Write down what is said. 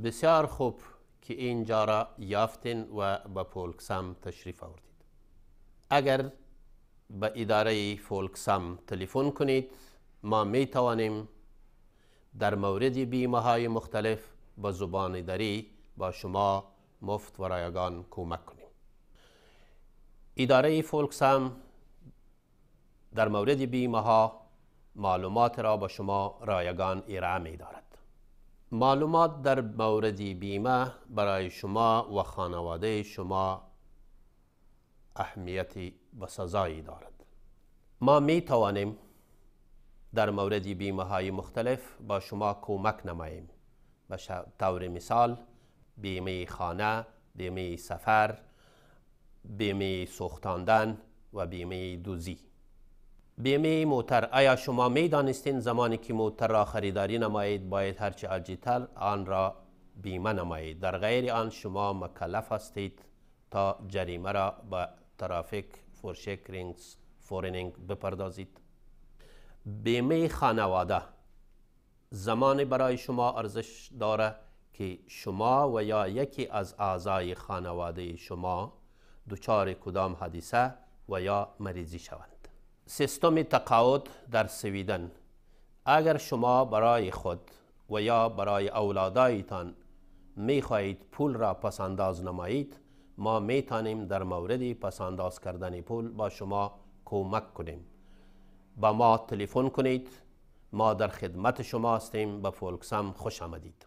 بسیار خوب که اینجا را یافتین و به فولکسم تشریف آوردید. اگر به اداره فولکسم تلفن کنید ما می توانیم در مورد بیمه های مختلف به زبان دری با شما مفت و رایگان کمک کنیم. اداره فولکسم در مورد بیمه ها معلومات را به شما رایگان ارائه می دارد. معلومات در مورد بیمه برای شما و خانواده شما اهمیت بسزایی دارد. ما می توانیم در مورد بیمه های مختلف با شما کمک نماییم. به طور مثال بیمه خانه، بیمه سفر، بیمه سوختاندن و بیمه دوزی. بیمه موتر، آیا شما می دانستین زمانی که موتر را خریداری نمایید باید هرچه عاجل‌تر آن را بیمه نمایید؟ در غیر آن شما مکلف هستید تا جریمه را به ترافیک فورینگ بپردازید. بیمه خانواده زمانی برای شما ارزش دارد که شما و یا یکی از اعضای خانواده شما دچار کدام حادثه و یا مریضی شوند. سیستم تقاعد در سویدن، اگر شما برای خود و یا برای اولادایتان می خواهید پول را پسنداز نمایید، ما می توانیم در مورد پسنداز کردن پول با شما کمک کنیم. با ما تلفن کنید، ما در خدمت شما هستیم. به فولکسم خوش آمدید.